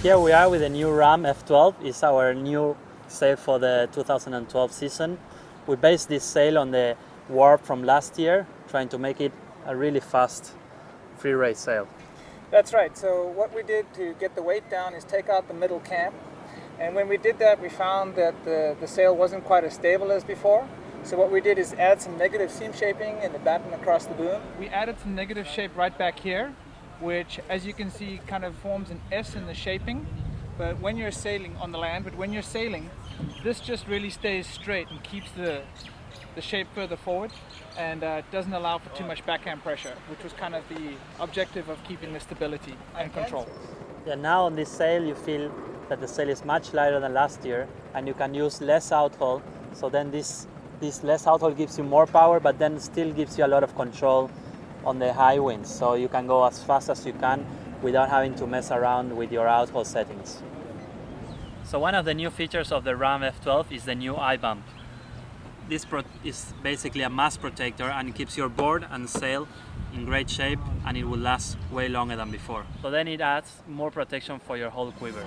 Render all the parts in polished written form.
Here we are with the new Ram F12. It's our new sail for the 2012 season. We based this sail on the Warp from last year, trying to make it a really fast free race sail. That's right. So what we did to get the weight down is take out the middle cam. And when we did that, we found that the sail wasn't quite as stable as before. So what we did is add some negative seam shaping in the batten across the boom. We added some negative shape right back here, which, as you can see, kind of forms an S in the shaping. But when you're sailing on the land, this just really stays straight and keeps the shape further forward, and doesn't allow for too much backhand pressure, which was kind of the objective of keeping the stability and control. Yeah, now on this sail you feel that the sail is much lighter than last year, and you can use less outhaul. So then this less outhaul gives you more power, but then still gives you a lot of control on the high winds, so you can go as fast as you can without having to mess around with your outhaul settings. So one of the new features of the Ram F12 is the new eye bump. This is basically a mass protector, and it keeps your board and sail in great shape, and it will last way longer than before. So then it adds more protection for your whole quiver.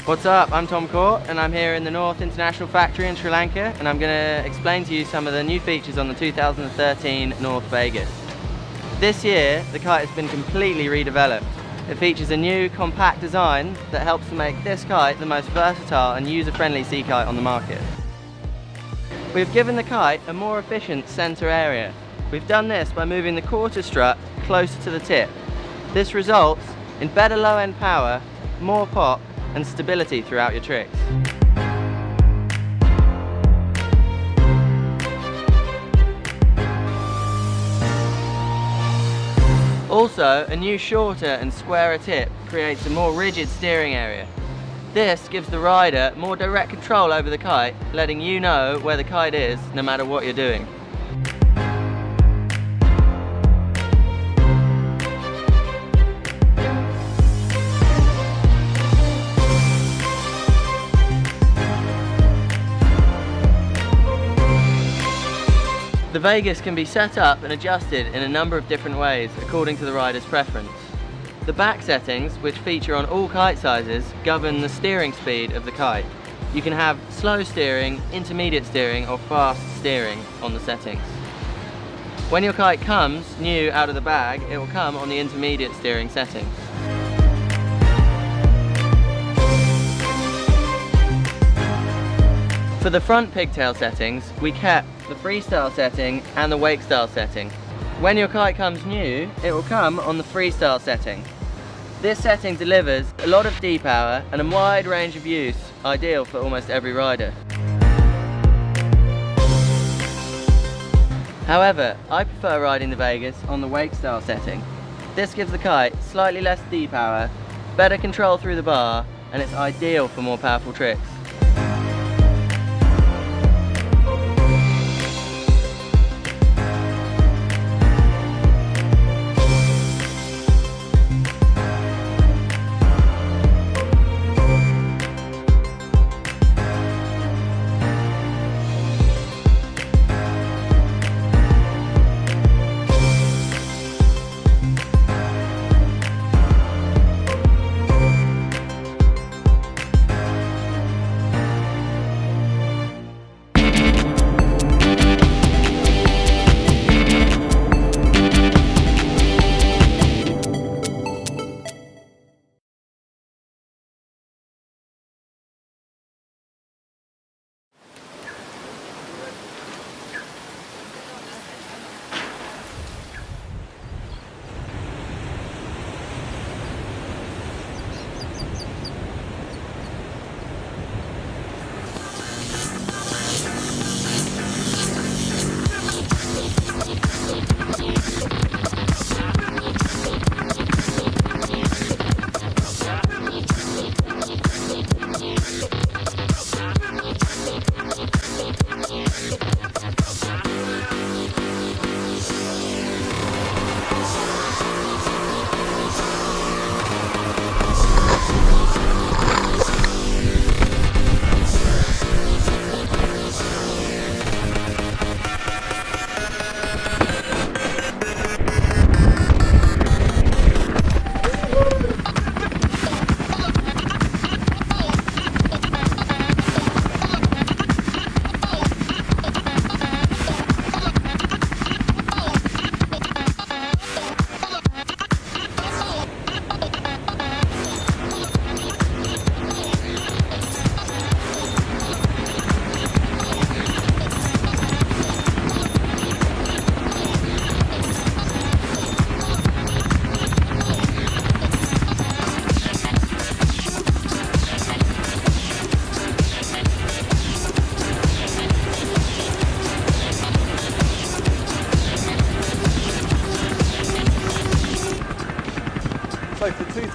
What's up, I'm Tom Court and I'm here in the North International Factory in Sri Lanka, and I'm going to explain to you some of the new features on the 2013 North Vegas. This year the kite has been completely redeveloped. It features a new compact design that helps to make this kite the most versatile and user-friendly sea kite on the market. We've given the kite a more efficient centre area. We've done this by moving the quarter strut closer to the tip. This results in better low-end power, more pop and stability throughout your tricks. Also, a new shorter and squarer tip creates a more rigid steering area. This gives the rider more direct control over the kite, letting you know where the kite is no matter what you're doing. The Vegas can be set up and adjusted in a number of different ways according to the rider's preference. The back settings, which feature on all kite sizes, govern the steering speed of the kite. You can have slow steering, intermediate steering or fast steering on the settings. When your kite comes new out of the bag, it will come on the intermediate steering setting. For the front pigtail settings, we kept the freestyle setting and the wake style setting. When your kite comes new, it will come on the freestyle setting. This setting delivers a lot of D-power and a wide range of use, ideal for almost every rider. However, I prefer riding the Vegas on the wake style setting. This gives the kite slightly less D-power, better control through the bar, and it's ideal for more powerful tricks.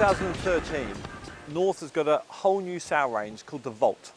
2013, North has got a whole new sail range called the Volt.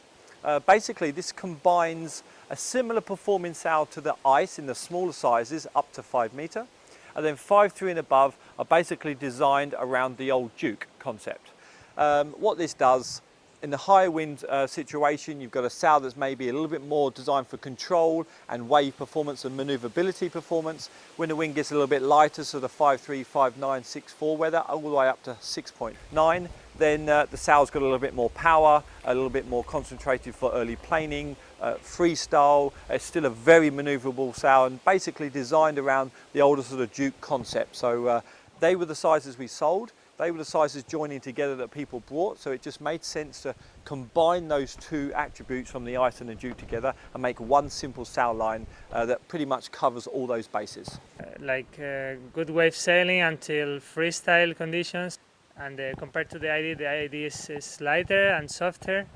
Basically, this combines a similar performing sail to the Ice in the smaller sizes up to 5 metre, and then 5.3 and above are basically designed around the old Duke concept. What this does, in the high wind situation, you've got a sail that's maybe a little bit more designed for control and wave performance and manoeuvrability performance. When the wind gets a little bit lighter, so the 5.3, 5.9, 6.4 weather, all the way up to 6.9, then the sail's got a little bit more power, a little bit more concentrated for early planing, freestyle. It's still a very manoeuvrable sail and basically designed around the older sort of Duke concept. So they were the sizes we sold. They were the sizes joining together that people brought, so it just made sense to combine those two attributes from the Ice and the Duke together and make one simple sail line that pretty much covers all those bases. Good wave sailing until freestyle conditions, and compared to the ID is lighter and softer,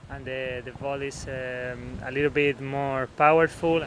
and the Volt is a little bit more powerful.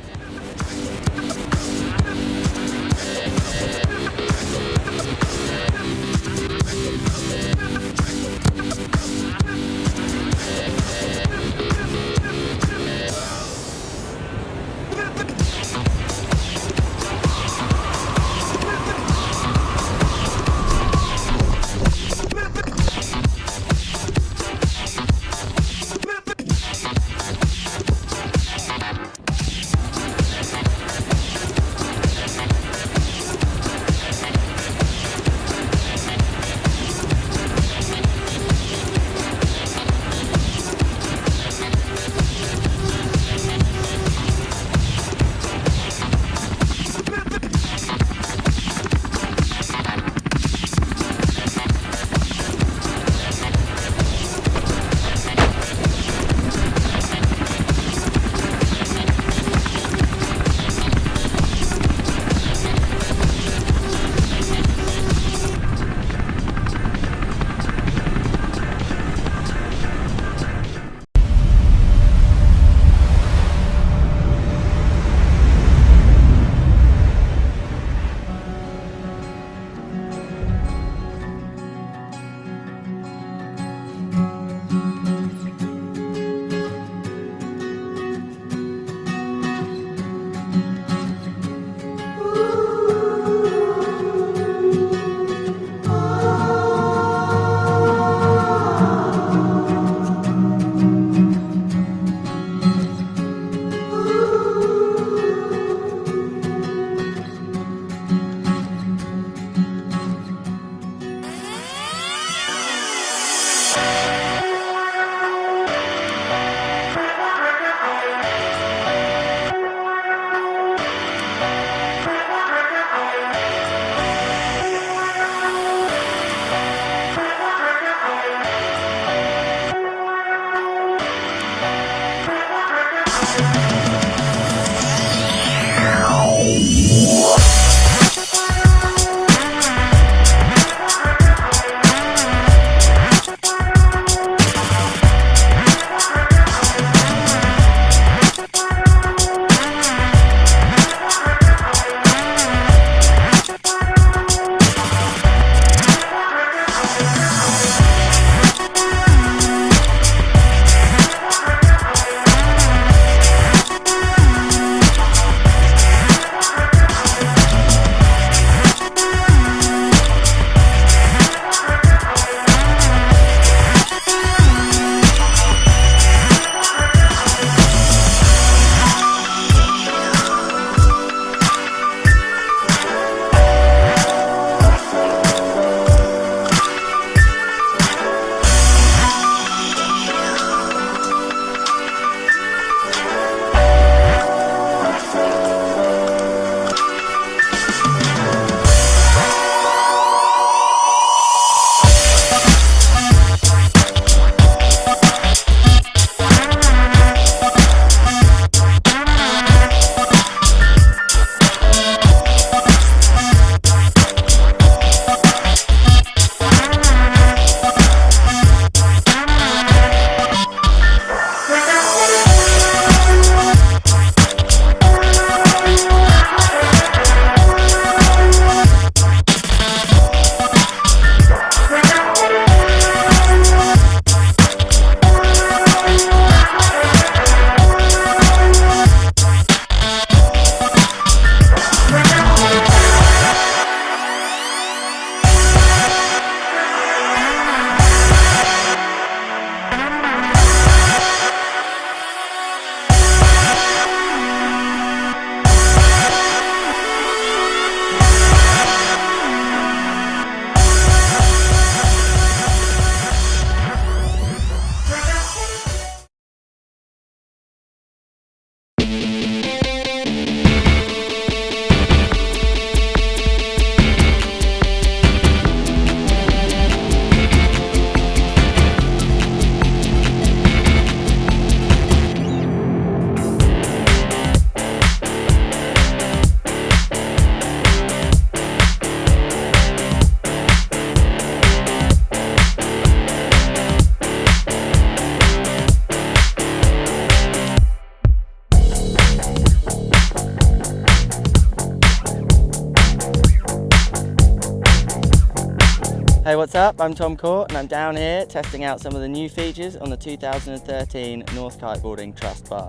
Hey, what's up? I'm Tom Court and I'm down here testing out some of the new features on the 2013 North Kiteboarding Trust Bar.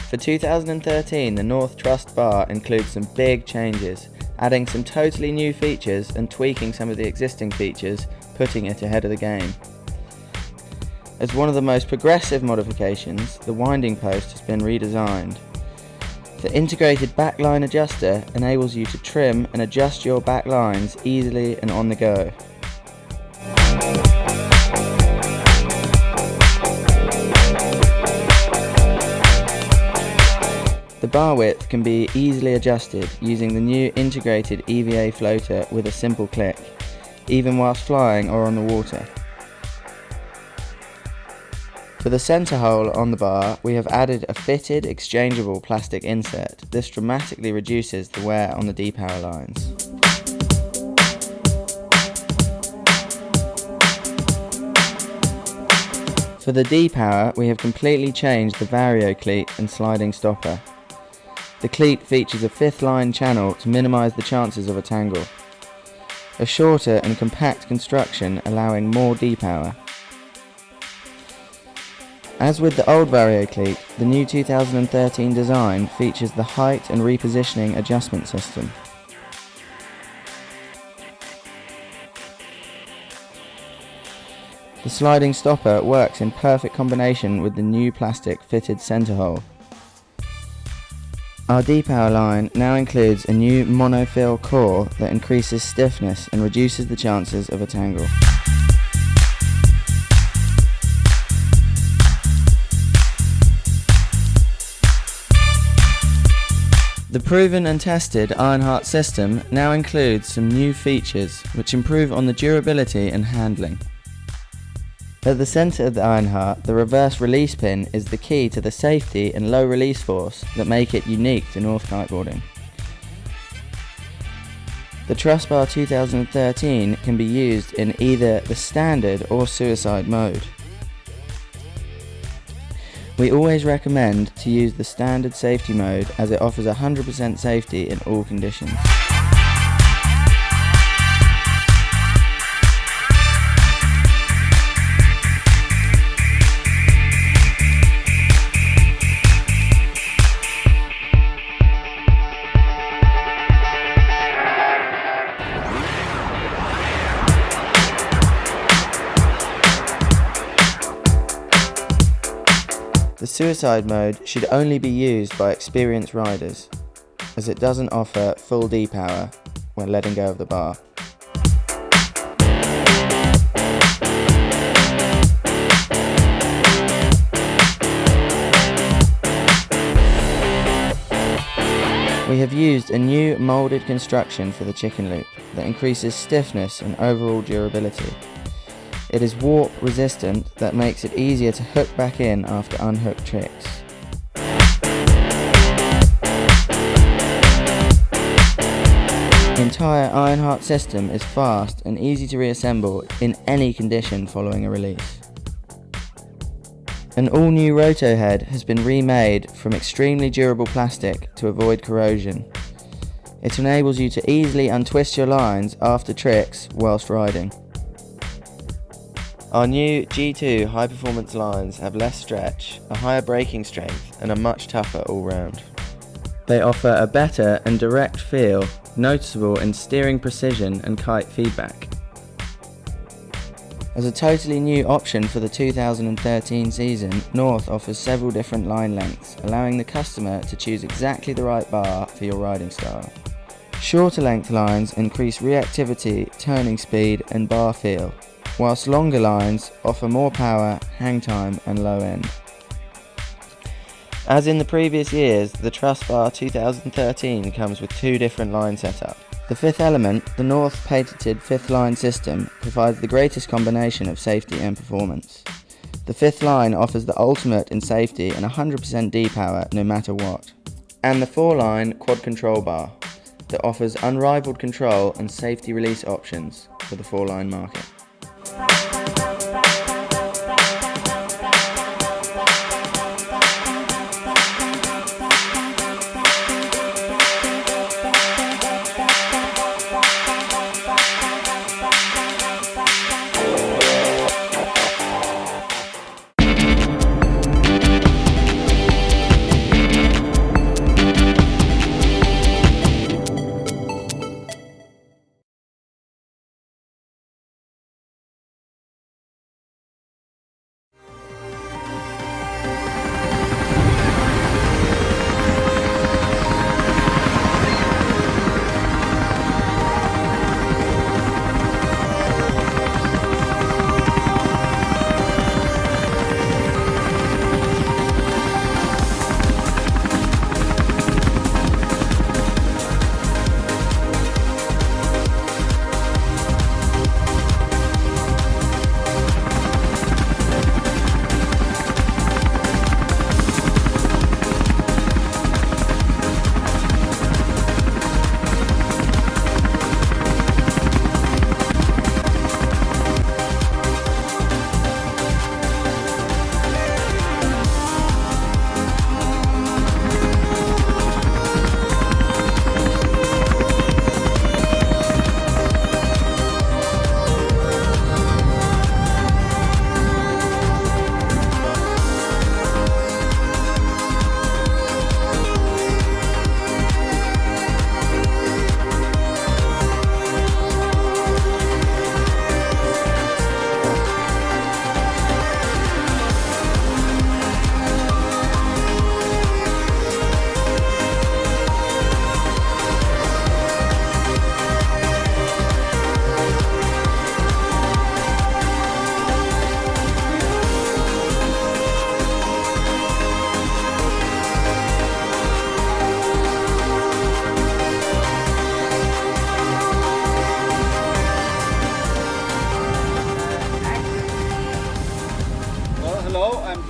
For 2013, the North Trust Bar includes some big changes, adding some totally new features and tweaking some of the existing features, putting it ahead of the game. As one of the most progressive modifications, the winding post has been redesigned. The integrated backline adjuster enables you to trim and adjust your back lines easily and on the go. The bar width can be easily adjusted using the new integrated EVA floater with a simple click, even whilst flying or on the water. For the centre hole on the bar, we have added a fitted exchangeable plastic insert. This dramatically reduces the wear on the D-power lines. For the D-power, we have completely changed the Vario cleat and sliding stopper. The cleat features a 5th line channel to minimise the chances of a tangle. A shorter and compact construction allowing more D-power. As with the old Vario cleat, the new 2013 design features the height and repositioning adjustment system. The sliding stopper works in perfect combination with the new plastic fitted centre hole. Our D-power line now includes a new monofill core that increases stiffness and reduces the chances of a tangle. The proven and tested Ironheart system now includes some new features which improve on the durability and handling. At the centre of the Ironheart, the reverse release pin is the key to the safety and low release force that make it unique to North Kiteboarding. The Trust Bar 2013 can be used in either the standard or suicide mode. We always recommend to use the standard safety mode as it offers 100% safety in all conditions. The suicide mode should only be used by experienced riders, as it doesn't offer full D-power when letting go of the bar. We have used a new moulded construction for the chicken loop that increases stiffness and overall durability. It is warp resistant that makes it easier to hook back in after unhooked tricks. The entire Ironheart system is fast and easy to reassemble in any condition following a release. An all-new roto head has been remade from extremely durable plastic to avoid corrosion. It enables you to easily untwist your lines after tricks whilst riding. Our new G2 high-performance lines have less stretch, a higher braking strength and are much tougher all round. They offer a better and direct feel, noticeable in steering precision and kite feedback. As a totally new option for the 2013 season, North offers several different line lengths, allowing the customer to choose exactly the right bar for your riding style. Shorter length lines increase reactivity, turning speed and bar feel, whilst longer lines offer more power, hang time and low end. As in the previous years, the Trust Bar 2013 comes with two different line setups. The fifth element, the North patented 5th line system, provides the greatest combination of safety and performance. The 5th line offers the ultimate in safety and 100% D-power no matter what. And the 4-line quad control bar that offers unrivaled control and safety release options for the 4-line market.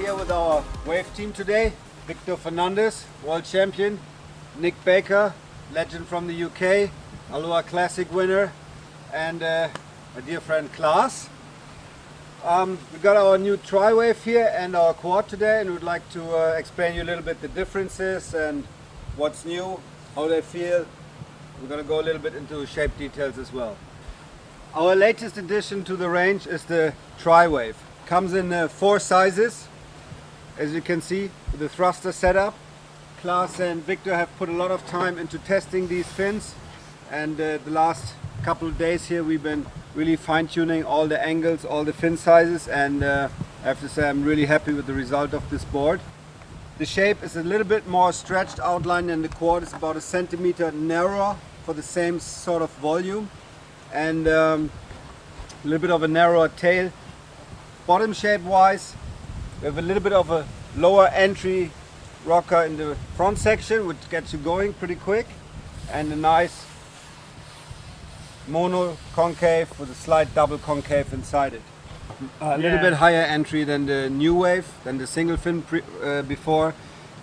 here with our wave team today. Victor Fernandez, world champion. Nick Baker, legend from the UK, Aloha Classic winner. And my dear friend Klaas. We got our new tri-wave here and our quad today, and we'd like to explain you a little bit the differences and what's new, how they feel. We're going to go a little bit into shape details as well. Our latest addition to the range is the tri-wave. Comes in 4 sizes, as you can see, with the thruster setup. Klaas and Victor have put a lot of time into testing these fins, and the last couple of days here we've been really fine-tuning all the angles, all the fin sizes, and I have to say I'm really happy with the result of this board. The shape is a little bit more stretched outline than the quad. It's about 1 centimeter narrower for the same sort of volume, and a little bit of a narrower tail. Bottom shape wise, we have a little bit of a lower entry rocker in the front section, which gets you going pretty quick, and a nice mono concave with a slight double concave inside it. A little bit higher entry than the new wave, than the single fin before,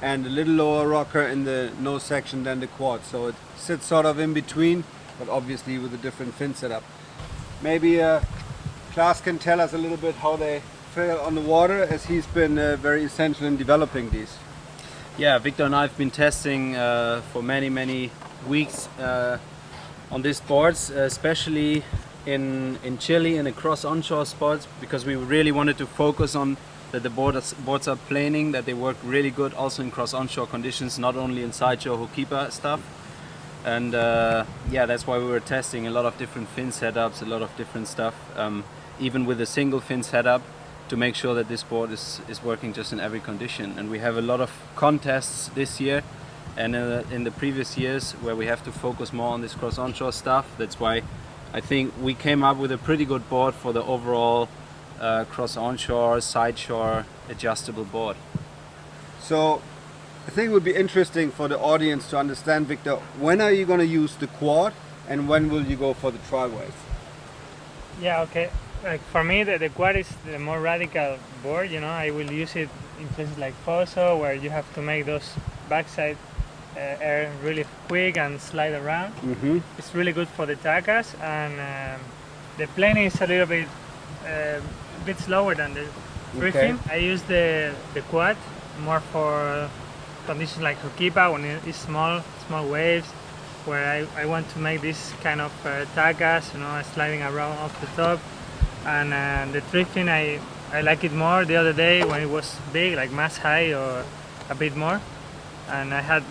and a little lower rocker in the nose section than the quad. So it sits sort of in between, but obviously with a different fin setup. Maybe Klaas can tell us a little bit how they feel on the water, as he's been very essential in developing these. Yeah, Victor and I have been testing for many weeks on these boards, especially in Chile in the cross onshore spots, because we really wanted to focus on that the boards are planing, that they work really good also in cross onshore conditions, not only in sideshore hookkeeper stuff. And yeah, that's why we were testing a lot of different fin setups, a lot of different stuff, even with a single fin setup, to make sure that this board is working just in every condition. And we have a lot of contests this year and in the previous years where we have to focus more on this cross onshore stuff. That's why I think we came up with a pretty good board for the overall cross onshore, sideshore adjustable board. So I think it would be interesting for the audience to understand, Victor, when are you going to use the quad and when will you go for the tri-wave? Yeah, okay. Like for me, the quad is the more radical board. You know, I will use it in places like Poso, where you have to make those backside air really quick and slide around. Mm-hmm. It's really good for the takas, and the plane is a little bit slower than the reefing. I use the quad more for conditions like Hokipa, when it's small waves, where I want to make this kind of takas, you know, sliding around off the top. And the drifting, I like it more the other day when it was big, like mast high or a bit more. And I had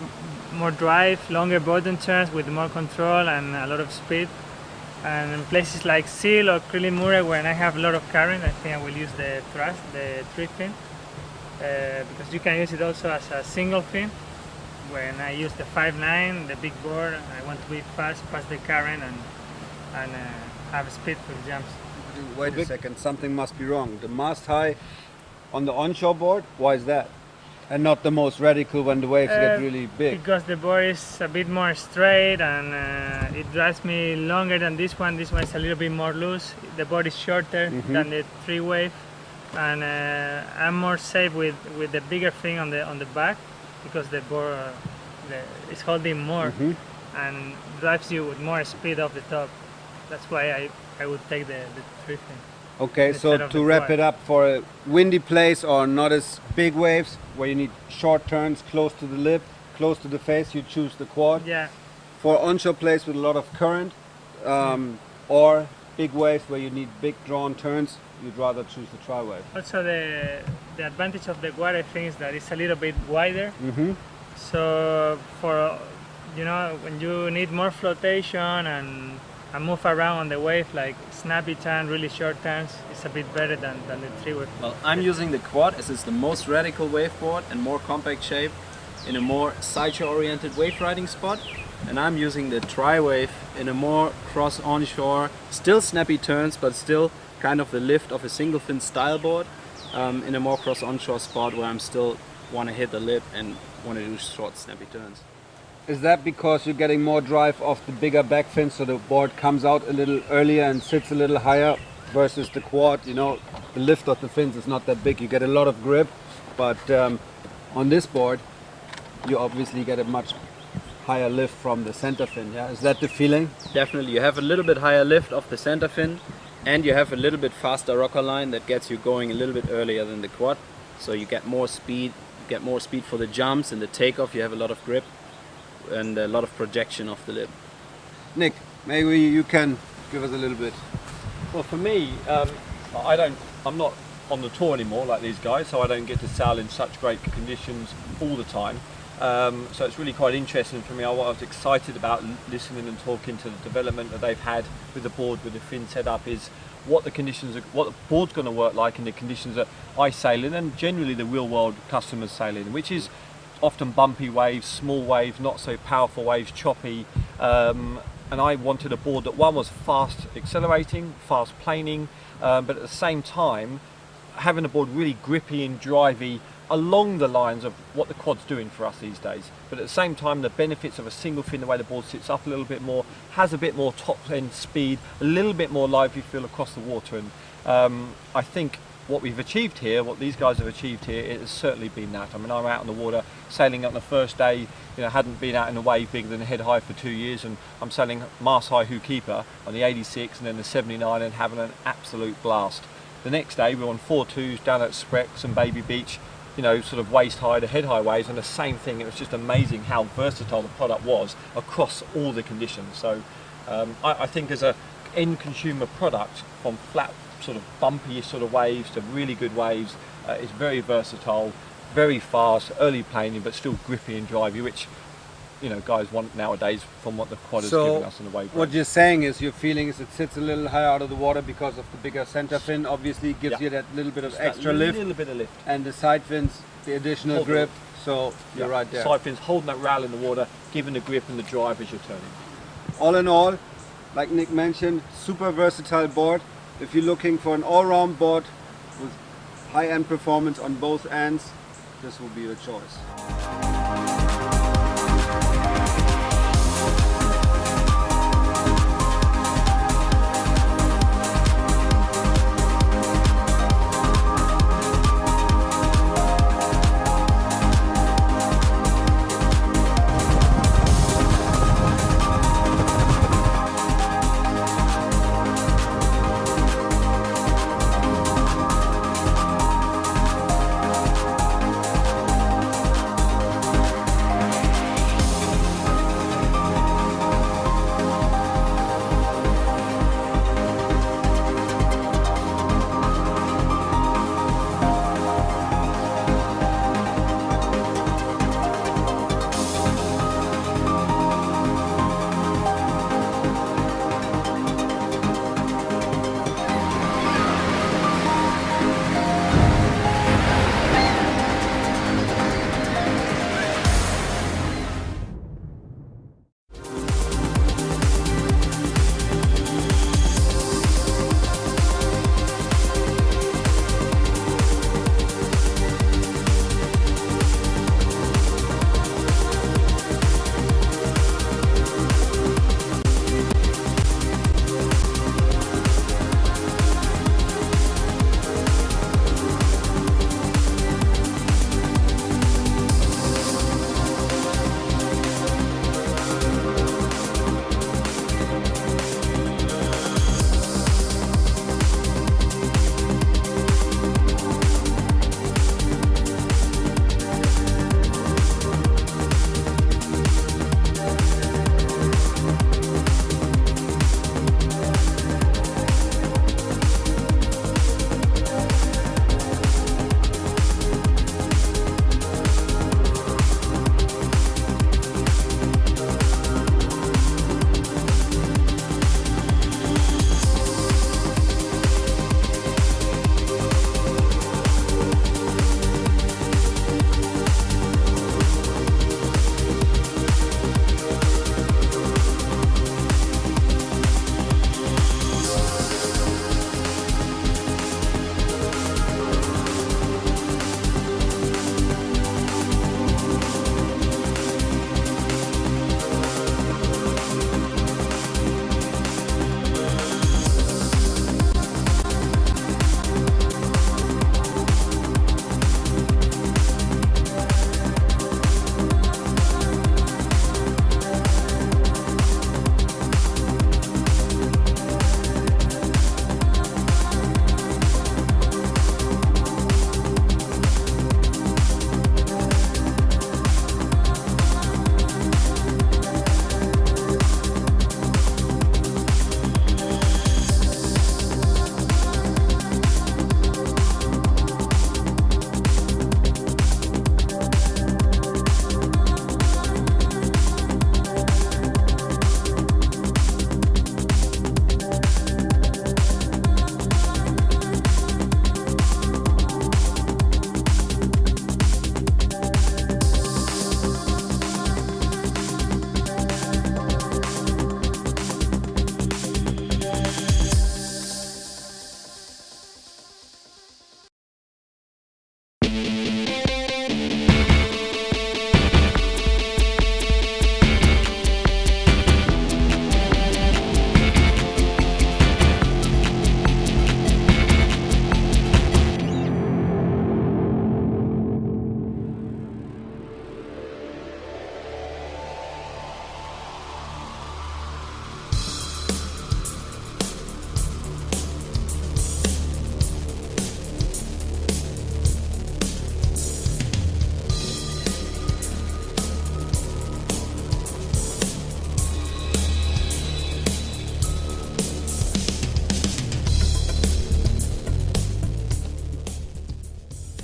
more drive, longer bottom turns with more control and a lot of speed. And in places like Seal or Krilimura, when I have a lot of current, I think I will use the thrust, the drifting, because you can use it also as a single fin. When I use the 5.9, the big board, I want to be fast, past the current, and have speed for the jumps. Wait a second, something must be wrong. The mast high on the onshore board, why is that? And not the most radical when the waves get really big? Because the board is a bit more straight, and it drives me longer than this one. This one is a little bit more loose. The board is shorter than the 3-wave, and I'm more safe with the bigger thing on the back, because the board is holding more and drives you with more speed off the top. That's why I would take the drifting. Okay, so to wrap it up, for a windy place or not as big waves, where you need short turns close to the lip, close to the face, you choose the quad. Yeah. For onshore place with a lot of current, or big waves where you need big drawn turns, you'd rather choose the tri-wave. Also, the advantage of the quad, I think, is that it's a little bit wider. So for, you know, when you need more flotation and move around on the wave, like snappy turn, really short turns, it's a bit better than the 3-wave. Well, I'm using the quad as it's the most radical waveboard and more compact shape in a more sideshore oriented wave riding spot, and I'm using the tri-wave in a more cross onshore, still snappy turns, but still kind of the lift of a single fin style board, in a more cross onshore spot where I'm still want to hit the lip and want to do short snappy turns. Is that because you're getting more drive off the bigger back fin, so the board comes out a little earlier and sits a little higher, versus the quad? You know, the lift of the fins is not that big. You get a lot of grip, but on this board you obviously get a much higher lift from the center fin. Yeah, is that the feeling? Definitely, you have a little bit higher lift off the center fin, and you have a little bit faster rocker line that gets you going a little bit earlier than the quad. So you get more speed. You get more speed for the jumps and the takeoff. You have a lot of grip and a lot of projection off the lip. Nick, maybe you can give us a little bit. Well, for me, I'm not on the tour anymore like these guys, so I don't get to sail in such great conditions all the time. So it's really quite interesting for me. What I was excited about listening and talking to the development that they've had with the board, with the fin setup, is what the conditions, what the board's going to work like in the conditions that I sail in, and generally the real world customers sail in, which is often bumpy waves, small waves, not so powerful waves, choppy. And I wanted a board that, one, was fast accelerating, fast planing, but at the same time having a board really grippy and drivey along the lines of what the quad's doing for us these days. But at the same time, the benefits of a single fin, the way the board sits up a little bit more, has a bit more top end speed, a little bit more lively feel across the water. And I think what we've achieved here, what these guys have achieved here, it has certainly been that. I mean, I'm out on the water sailing on the first day, hadn't been out in a wave bigger than a head high for 2 years, and I'm sailing mast high Who Keeper on the 86 and then the 79 and having an absolute blast. The next day we're on 4.2s down at Sprex and Baby Beach, sort of waist high to head high waves, and the same thing. It was just amazing how versatile the product was across all the conditions. So I think as a end consumer product, from flat sort of bumpy sort of waves to really good waves, it's very versatile, very fast, early planing, but still grippy and drivey, which guys want nowadays from what the quad has given us in the wave. What you're saying is, your feeling is it sits a little higher out of the water because of the bigger center fin, obviously gives you that little bit of Just extra that lift. little bit of lift. And the side fins, the additional Hold grip, so you're right there. Side fins holding that rail in the water, giving the grip and the drive as you're turning. All in all, like Nick mentioned, super versatile board. If you're looking for an all-round board with high-end performance on both ends, this will be your choice.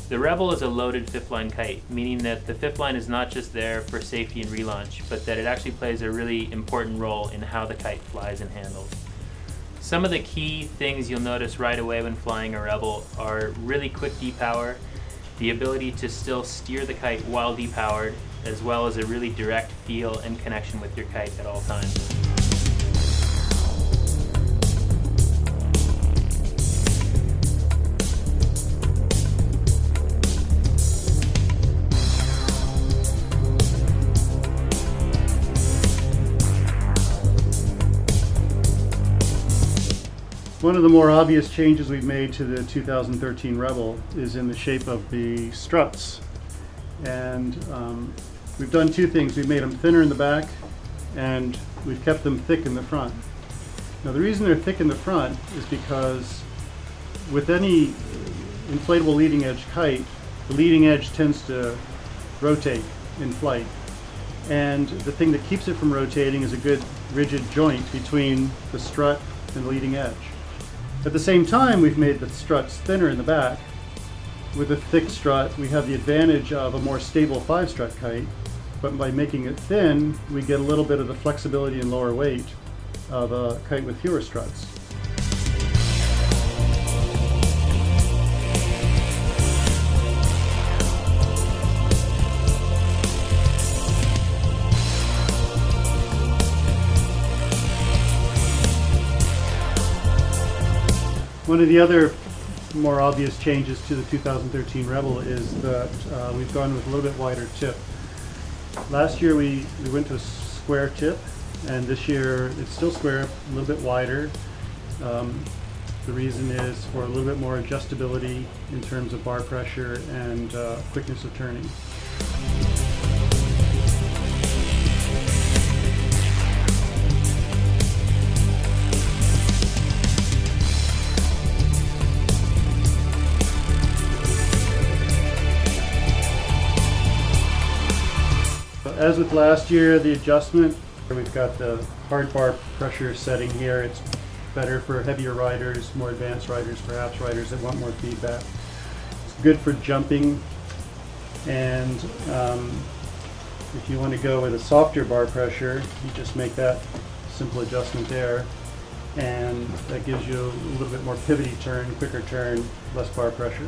The Rebel is a loaded fifth line kite, meaning that the fifth line is not just there for safety and relaunch, but that it actually plays a really important role in how the kite flies and handles. Some of the key things you'll notice right away when flying a Rebel are really quick depower, the ability to still steer the kite while depowered, as well as a really direct feel and connection with your kite at all times. One of the more obvious changes we've made to the 2013 Rebel is in the shape of the struts. And we've done two things. We've made them thinner in the back and we've kept them thick in the front. Now the reason they're thick in the front is because with any inflatable leading edge kite, the leading edge tends to rotate in flight. And the thing that keeps it from rotating is a good rigid joint between the strut and the leading edge. At the same time, we've made the struts thinner in the back. With a thick strut, we have the advantage of a more stable 5-strut kite, but by making it thin, we get a little bit of the flexibility and lower weight of a kite with fewer struts. One of the other more obvious changes to the 2013 Rebel is that we've gone with a little bit wider tip. Last year we went to a square tip, and this year it's still square, a little bit wider. The reason is for a little bit more adjustability in terms of bar pressure and quickness of turning. As with last year, the adjustment, we've got the hard bar pressure setting here. It's better for heavier riders, more advanced riders, perhaps riders that want more feedback. It's good for jumping, and if you want to go with a softer bar pressure, you just make that simple adjustment there, and that gives you a little bit more pivoty turn, quicker turn, less bar pressure.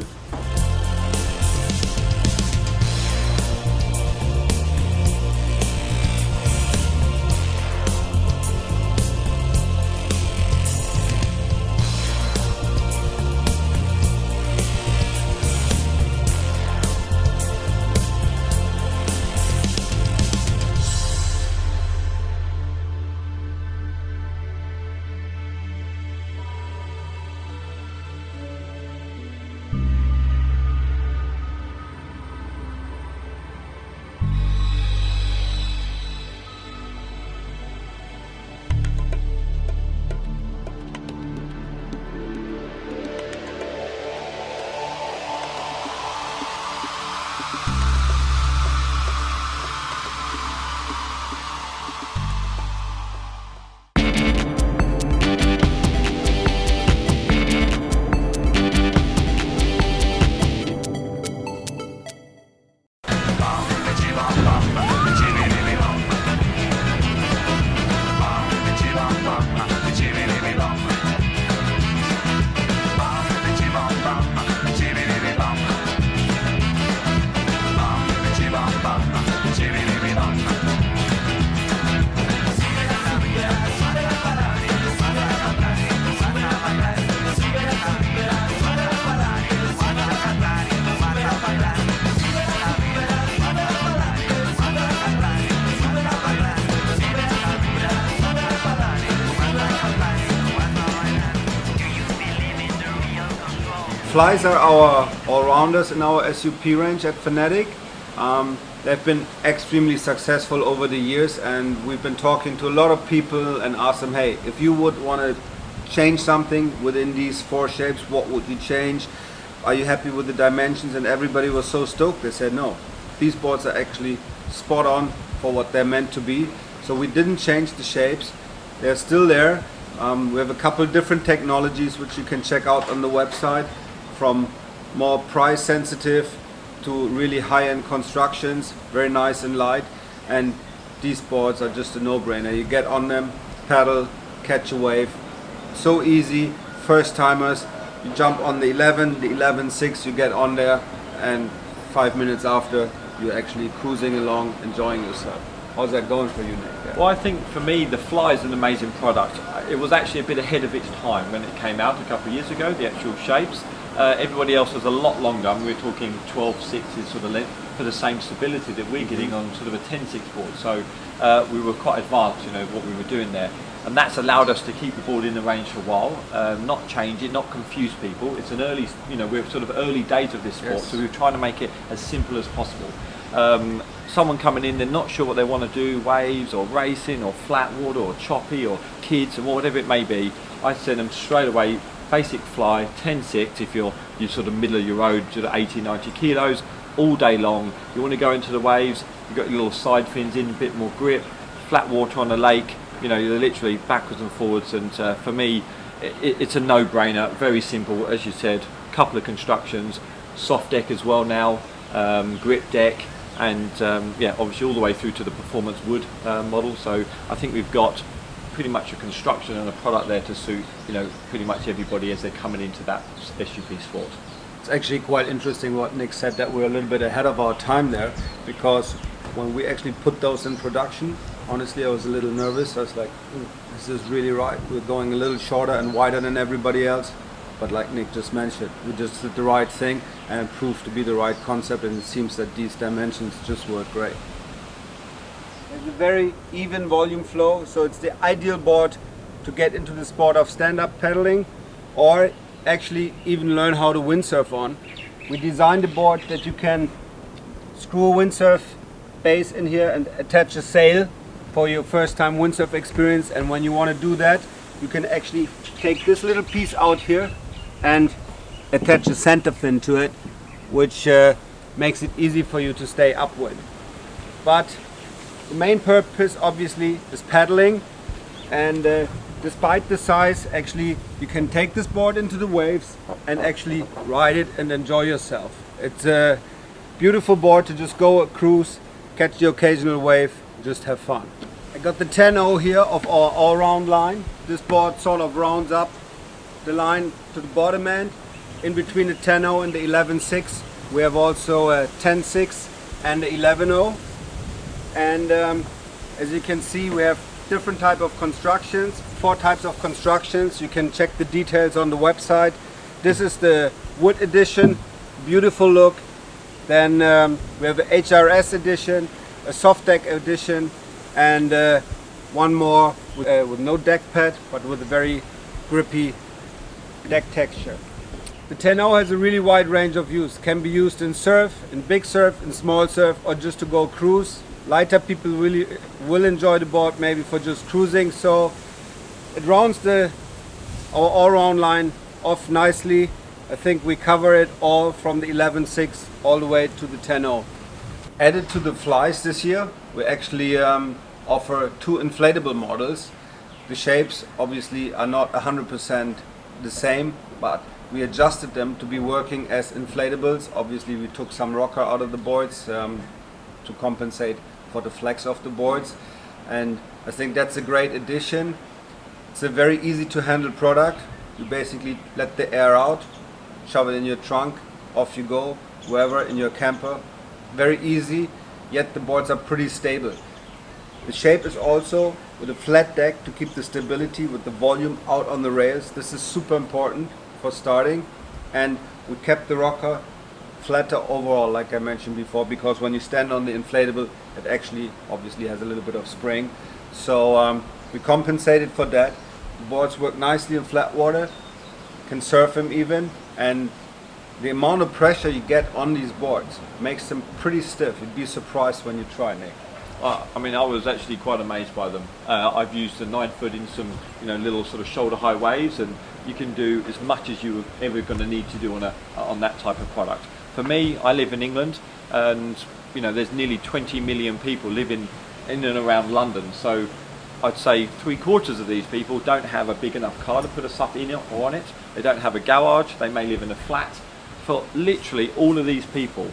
Flies are our all-rounders in our SUP range at Fanatic. They've been extremely successful over the years, and we've been talking to a lot of people and asked them, hey, if you would want to change something within these 4 shapes, what would you change? Are you happy with the dimensions? And everybody was so stoked. They said, no, these boards are actually spot on for what they're meant to be. So we didn't change the shapes. They're still there. We have a couple different technologies which you can check out on the website, from more price sensitive to really high-end constructions, very nice and light, and these boards are just a no-brainer. You get on them, paddle, catch a wave, so easy. First timers, you jump on the 11, the 11.6, you get on there, and 5 minutes after you're actually cruising along, enjoying yourself. How's that going for you, Nick? Well, I think for me, the Fly is an amazing product. It was actually a bit ahead of its time when it came out a couple of years ago, the actual shapes. Everybody else was a lot longer. I mean, we're talking 12.6 sort of length for the same stability that we're getting on sort of a 10.6 board. So we were quite advanced, you know, what we were doing there. And that's allowed us to keep the board in the range for a while, not change it, not confuse people. It's an early, you know, we're sort of early days of this sport, so we're trying to make it as simple as possible. Someone coming in, they're not sure what they want to do, waves or racing or flat water or choppy or kids or whatever it may be, I send them straight away, basic Fly, 10.6 if you're sort of middle of your road, sort of 80, 90 kilos, all day long. You want to go into the waves, you've got your little side fins in, a bit more grip, flat water on a lake, you know, you're literally backwards and forwards, and for me, it's a no-brainer, very simple, as you said, couple of constructions, soft deck as well now, grip deck, and yeah, obviously all the way through to the performance wood model. So I think we've got pretty much a construction and a product there to suit, you know, pretty much everybody as they're coming into that SUP sport. It's actually quite interesting what Nick said, that we're a little bit ahead of our time there, because when we actually put those in production, honestly I was a little nervous. I was like, this is really right, we're going a little shorter and wider than everybody else. But like Nick just mentioned, we just did the right thing and it proved to be the right concept, and it seems that these dimensions just work great. It's a very even volume flow, so it's the ideal board to get into the sport of stand-up paddling or actually even learn how to windsurf on. We designed a board that you can screw a windsurf base in here and attach a sail for your first time windsurf experience, and when you want to do that, you can actually take this little piece out here and attach a center fin to it, which makes it easy for you to stay upwind. But the main purpose obviously is paddling, and despite the size, actually you can take this board into the waves and actually ride it and enjoy yourself. It's a beautiful board to just go a cruise, catch the occasional wave, just have fun. I got the 10.0 here of our all-round line. This board sort of rounds up the line to the bottom end. In between the 10.0 and the 11.6 we have also a 10.6 and the 11.0, and as you can see we have different type of constructions, 4 types of constructions. You can check the details on the website. This is the wood edition, beautiful look. Then we have a HRS edition, a soft deck edition, and one more with no deck pad but with a very grippy deck texture. The 10.0 has a really wide range of use. Can be used in surf, in big surf, in small surf, or just to go cruise. Lighter people really will enjoy the board maybe for just cruising, so it rounds our all-round line off nicely. I think we cover it all from the 11.6 all the way to the 10.0. Added to the Flies this year, we actually offer 2 inflatable models. The shapes obviously are not 100% the same, but we adjusted them to be working as inflatables. Obviously we took some rocker out of the boards to compensate for the flex of the boards, and I think that's a great addition. It's a very easy to handle product. You basically let the air out, shove it in your trunk, off you go, wherever in your camper. Very easy, yet the boards are pretty stable. The shape is also with a flat deck to keep the stability with the volume out on the rails. This is super important for starting, and we kept the rocker flatter overall, like I mentioned before, because when you stand on the inflatable it actually obviously has a little bit of spring, so we compensated for that. The boards work nicely in flat water, can surf them even, and the amount of pressure you get on these boards makes them pretty stiff. You'd be surprised when you try, Nick. I mean, I was actually quite amazed by them. I've used a 9-foot in some, you know, little sort of shoulder high waves, and you can do as much as you're ever going to need to do on that type of product. For me, I live in England, and you know, there's nearly 20 million people living in and around London. So I'd say 3/4 of these people don't have a big enough car to put a SUP in it or on it. They don't have a garage. They may live in a flat. for literally all of these people.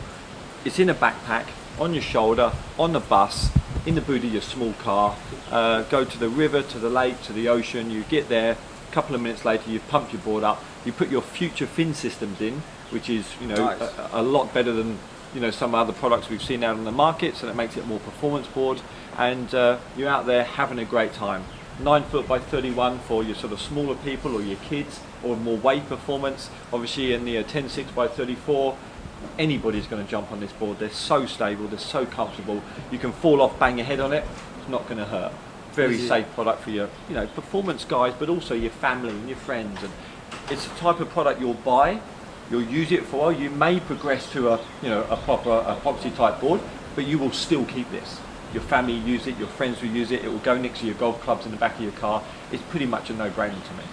It's in a backpack, on your shoulder, on the bus, in the boot of your small car, go to the river, to the lake, to the ocean, you get there, a couple of minutes later you've pumped your board up, you put your future fin systems in, which is, you know, Nice. a lot better than, you know, some other products we've seen out on the market, so that makes it a more performance board, and you're out there having a great time. 9 foot by 31 for your sort of smaller people or your kids, or more wave performance. Obviously in the 10.6 by 34, anybody's going to jump on this board. They're so stable, they're so comfortable. You can fall off, bang your head on it, it's not going to hurt. Very safe product for your, you know, performance guys, but also your family and your friends. And it's the type of product you'll buy, you'll use it for a while. You may progress to a, you know, a proper epoxy type board, but you will still keep this. Your family use it, your friends will use it, it will go next to your golf clubs in the back of your car. It's pretty much a no-brainer to me.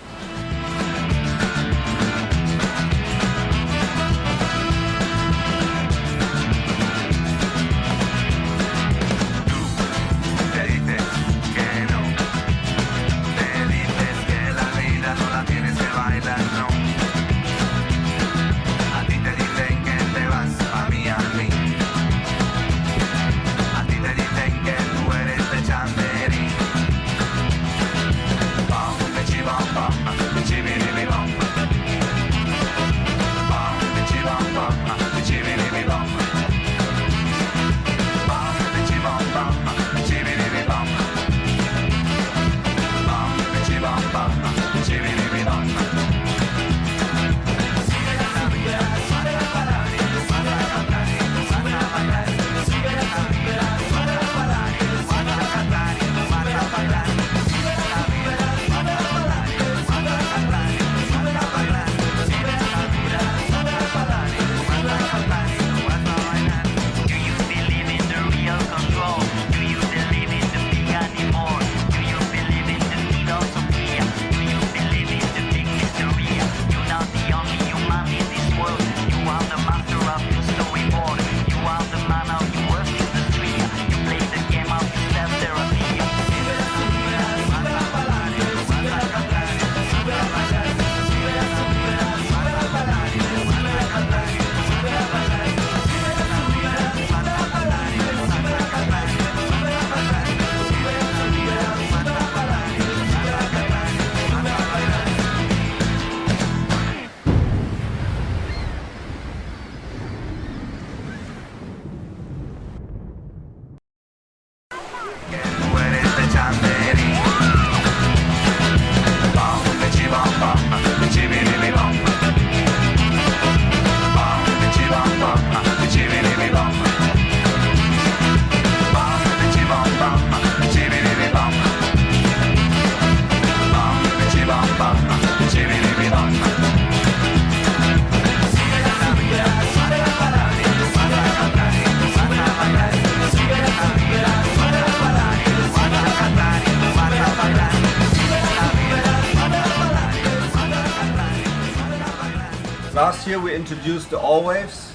Last year we introduced the All Waves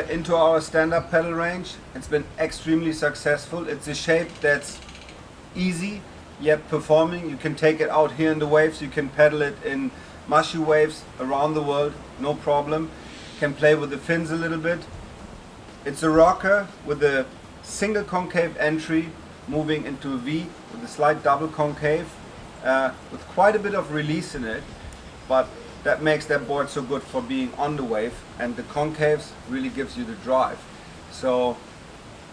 into our stand-up pedal range. It's been extremely successful. It's a shape that's easy yet performing. You can take it out here in the waves, you can pedal it in mushy waves around the world, no problem. Can play with the fins a little bit. It's a rocker with a single concave entry moving into a V with a slight double concave with quite a bit of release in it, but that makes that board so good for being on the wave, and the concaves really gives you the drive. So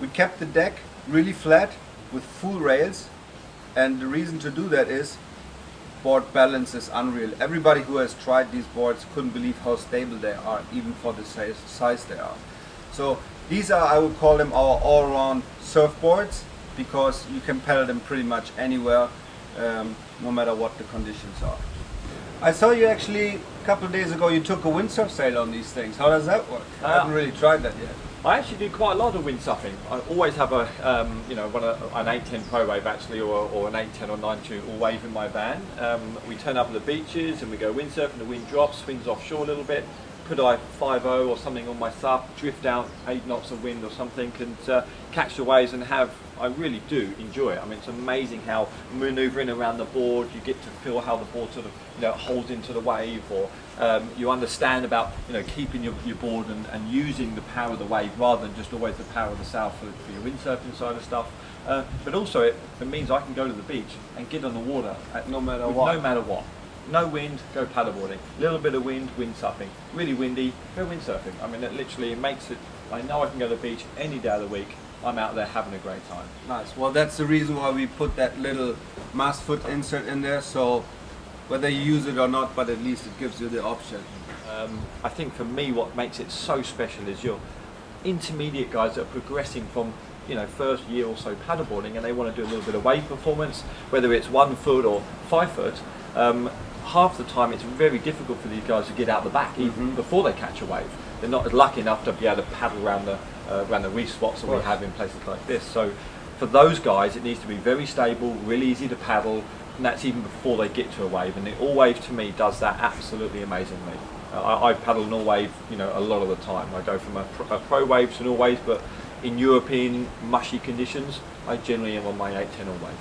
we kept the deck really flat with full rails, and the reason to do that is board balance is unreal. Everybody who has tried these boards couldn't believe how stable they are, even for the size they are. So these are, I would call them, our all-around surfboards, because you can pedal them pretty much anywhere, no matter what the conditions are. I saw you actually a couple of days ago, you took a windsurf sail on these things. How does that work? I haven't really tried that yet. I actually do quite a lot of windsurfing. I always have a, you know, an 810 Pro Wave actually, or an 810 or 9.2 all wave in my van. We turn up at the beaches and we go windsurfing. The wind drops, swings offshore a little bit. Put a 5.0 or something on my SUP, drift out 8 knots of wind or something, and catch the waves and have. I really do enjoy it. I mean, it's amazing how manoeuvring around the board, you get to feel how the board sort of, you know, holds into the wave, or You understand about keeping your board and using the power of the wave rather than just always the power of the sail for your windsurfing side of stuff. But also it means I can go to the beach and get on the water No matter what. No matter what. No wind, go paddleboarding. A little bit of wind, windsurfing. Really windy, go windsurfing. I mean, it makes it. I know I can go to the beach any day of the week. I'm out there having a great time. Nice. Well, that's the reason why we put that little mast foot insert in there. So whether you use it or not, but at least it gives you the option. I think for me, what makes it so special is your intermediate guys that are progressing from first year or so paddleboarding, and they want to do a little bit of wave performance, whether it's 1 foot or 5 foot. Half the time it's very difficult for these guys to get out the back even before they catch a wave. They're not as lucky enough to be able to paddle around the reef spots that we have in places like this. So for those guys it needs to be very stable, really easy to paddle, and that's even before they get to a wave. And the all wave to me does that absolutely amazingly. I paddle an all wave a lot of the time. I go from a pro wave to an all wave, but in European mushy conditions I generally am on my 8-10 all wave.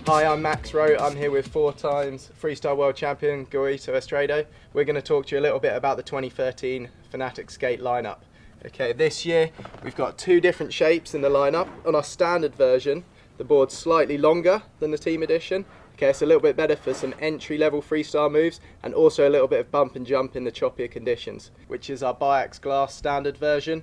Hi, I'm Max Rowe. I'm here with 4 times freestyle world champion Guido Estrado. We're going to talk to you a little bit about the 2013 Fanatic Skate lineup. Okay, this year we've got 2 different shapes in the lineup. On our standard version, the board's slightly longer than the team edition. Okay, it's a little bit better for some entry-level freestyle moves and also a little bit of bump and jump in the choppier conditions, which is our biax glass standard version.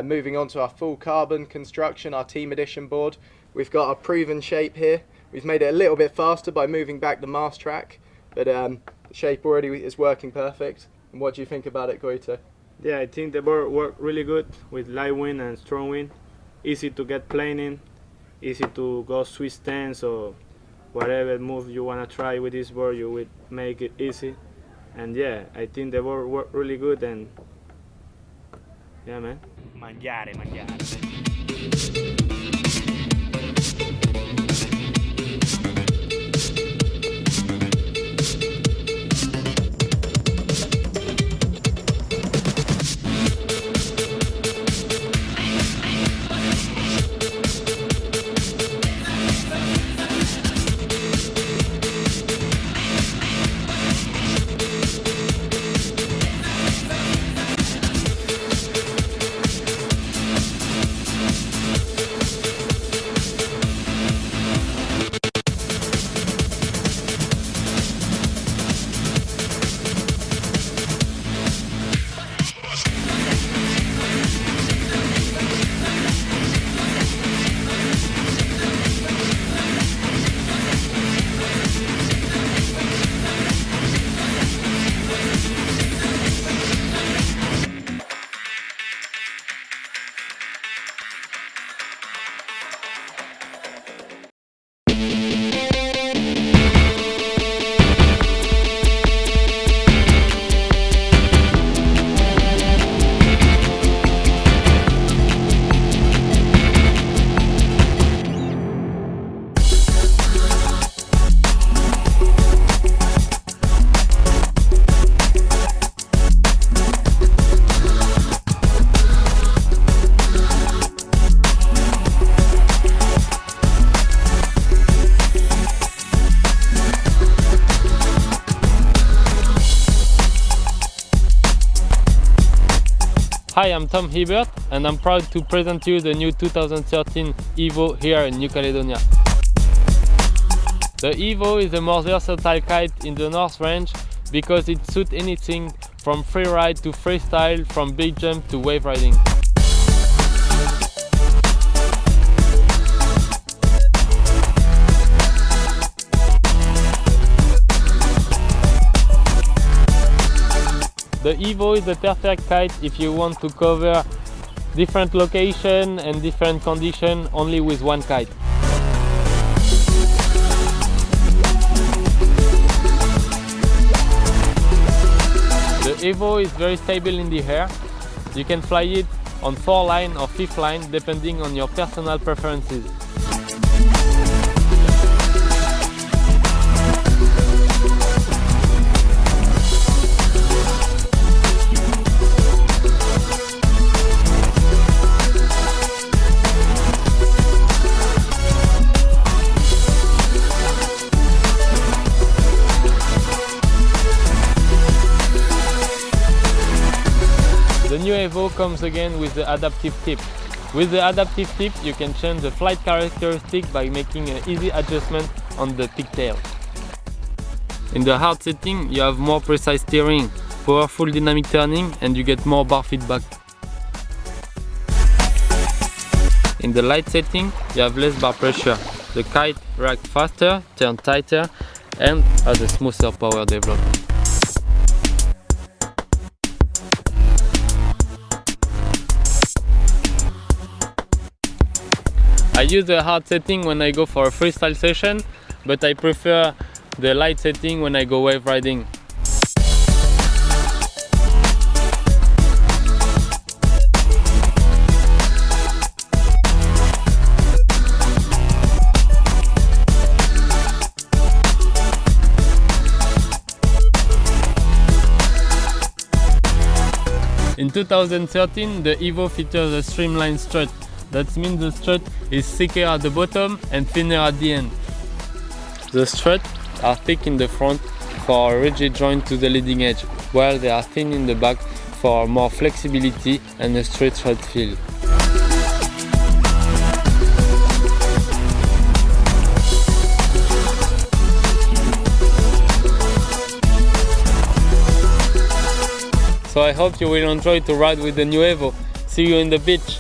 Moving on to our full carbon construction, our team edition board, we've got our proven shape here. We've made it a little bit faster by moving back the mast track, but the shape already is working perfect. And what do you think about it, Guido? Yeah, I think the board worked really good with light wind and strong wind. Easy to get planing, easy to go Swiss stance or whatever move you want to try with this board, you would make it easy. And yeah, I think the board worked really good, and yeah, man. Mangiare. Hi, I'm Tom Hibbert and I'm proud to present to you the new 2013 Evo here in New Caledonia. The Evo is a more versatile kite in the North Range because it suits anything from freeride to freestyle, from big jump to wave riding. The Evo is the perfect kite if you want to cover different locations and different conditions only with one kite. The Evo is very stable in the air. You can fly it on 4 line or 5th line depending on your personal preferences. The new Evo comes again with the adaptive tip. With the adaptive tip, you can change the flight characteristic by making an easy adjustment on the pigtail. In the hard setting, you have more precise steering, powerful dynamic turning, and you get more bar feedback. In the light setting, you have less bar pressure. The kite reacts faster, turns tighter, and has a smoother power development. I use the hard setting when I go for a freestyle session, but I prefer the light setting when I go wave riding. In 2013, the Evo features a streamlined strut. That means the strut is thicker at the bottom and thinner at the end. The struts are thick in the front for a rigid joint to the leading edge, while they are thin in the back for more flexibility and a straight shot feel. So I hope you will enjoy to ride with the new Evo. See you in the beach!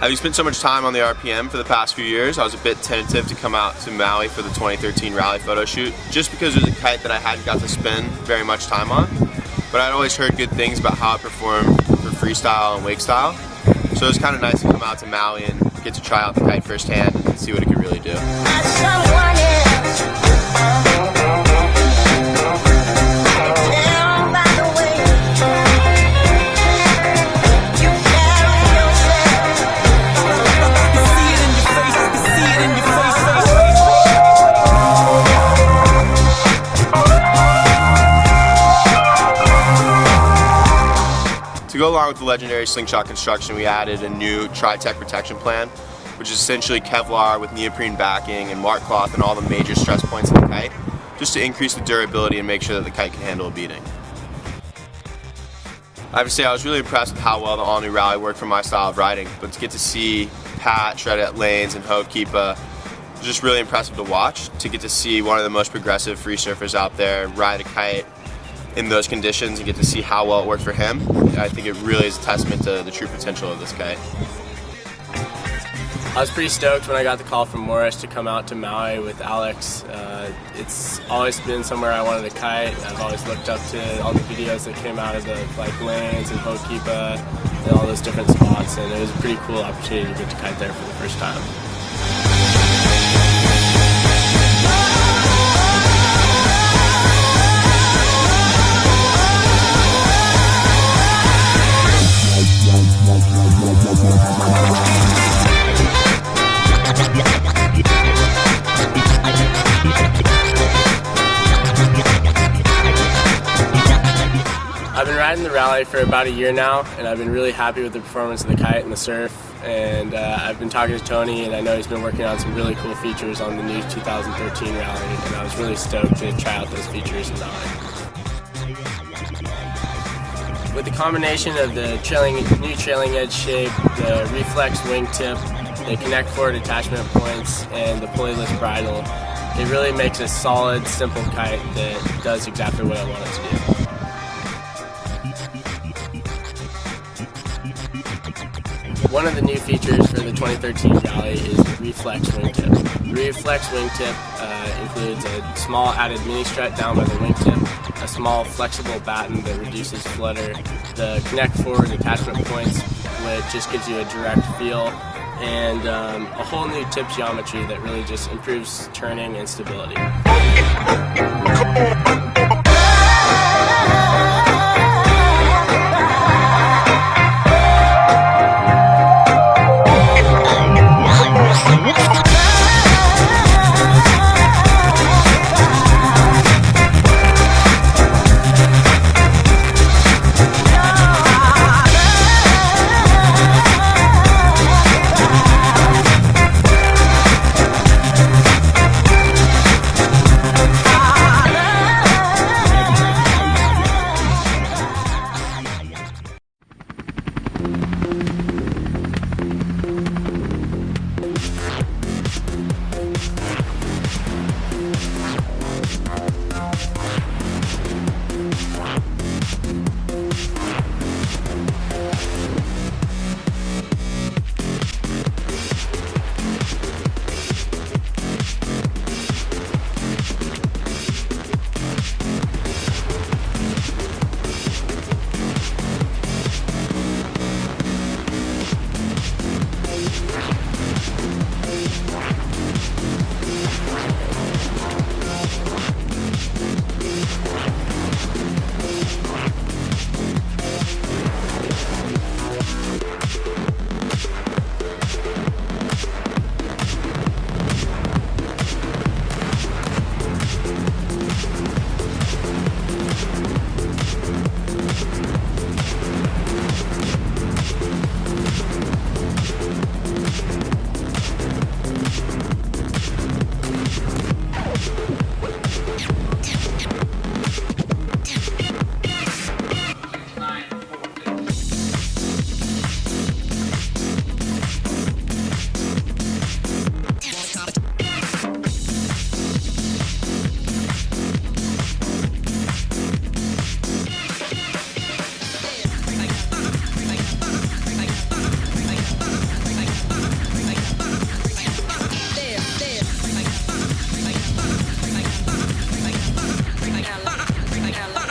Having spent so much time on the RPM for the past few years, I was a bit tentative to come out to Maui for the 2013 rally photo shoot, just because it was a kite that I hadn't got to spend very much time on. But I'd always heard good things about how it performed for freestyle and wake style. So it was kind of nice to come out to Maui and get to try out the kite firsthand and see what it could really do. To go along with the legendary slingshot construction, we added a new Tri-Tech protection plan, which is essentially Kevlar with neoprene backing and mark cloth and all the major stress points of the kite, just to increase the durability and make sure that the kite can handle a beating. I have to say I was really impressed with how well the all-new rally worked for my style of riding, but to get to see Pat shred at lanes and Hope keep just really impressive to watch. To get to see one of the most progressive free surfers out there ride a kite in those conditions and get to see how well it worked for him, I think it really is a testament to the true potential of this kite. I was pretty stoked when I got the call from Morris to come out to Maui with Alex. It's always been somewhere I wanted to kite. I've always looked up to all the videos that came out of the lanes and Hokipa and all those different spots, and it was a pretty cool opportunity to get to kite there for the first time. I've been riding the rally for about a year now, and I've been really happy with the performance of the kite and the surf. And I've been talking to Tony, and I know he's been working on some really cool features on the new 2013 rally, and I was really stoked to try out those features in Maui. With the combination of the new trailing edge shape, the reflex wingtip, the connect forward attachment points, and the pulley-less bridle, it really makes a solid, simple kite that does exactly what I want it to do. One of the new features for the 2013 rally is the reflex wingtip. The reflex wingtip includes a small added mini strut down by the wingtip, a small flexible batten that reduces flutter, the connect forward attachment points, which just gives you a direct feel, and a whole new tip geometry that really just improves turning and stability.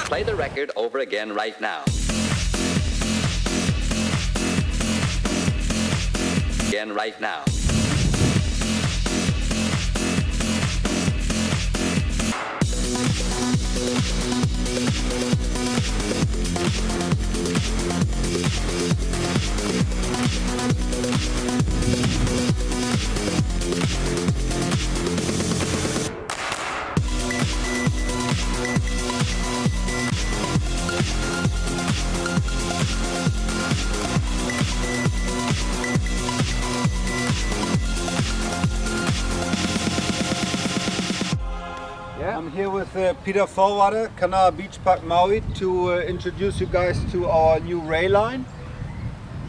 Play the record over again right now. Again right now. I'm here with with Peter Vollwater, Canal Beach Park Maui, to introduce you guys to our new ray line.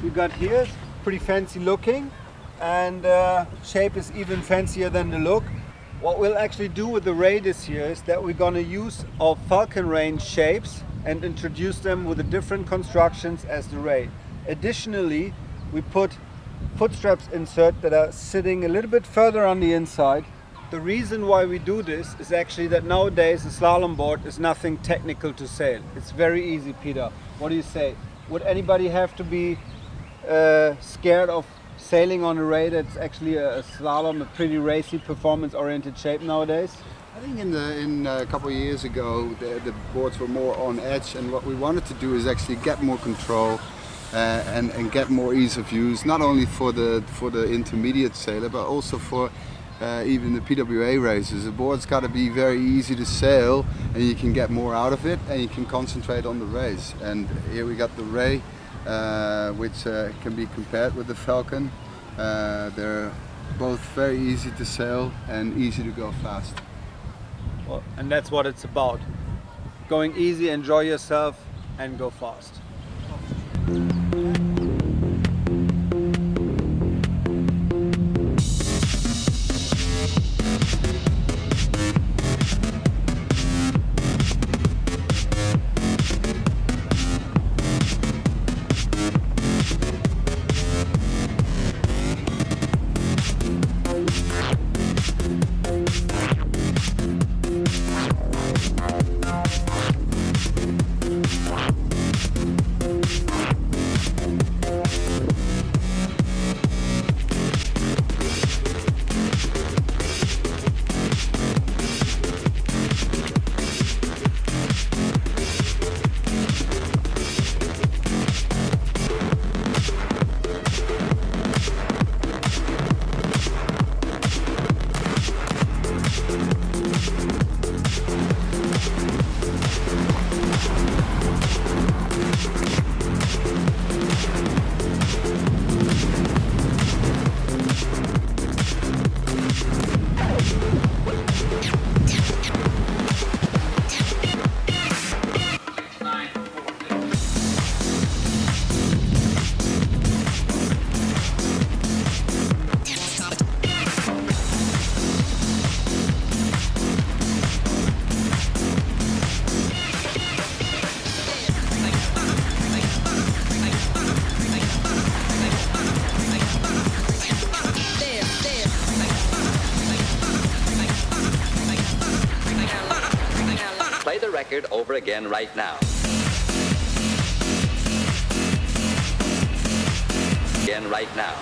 We got here, it's pretty fancy looking, and shape is even fancier than the look. What we'll actually do with the ray this year is that we're gonna use our Falcon range shapes and introduce them with the different constructions as the ray. Additionally, we put foot straps insert that are sitting a little bit further on the inside. The reason why we do this is actually that nowadays a slalom board is nothing technical to sail. It's very easy, Peter. What do you say? Would anybody have to be scared of sailing on a ray that's actually a slalom, a pretty racy, performance-oriented shape nowadays? I think in a couple of years ago the boards were more on edge, and what we wanted to do is actually get more control and get more ease of use, not only for the intermediate sailor but also for even the PWA races. The board's got to be very easy to sail, and you can get more out of it and you can concentrate on the race. And here we got the ray, which can be compared with the Falcon. They're both very easy to sail and easy to go fast. Well, and that's what it's about. Going easy, enjoy yourself, and go fast. Play the record over again right now. Again right now.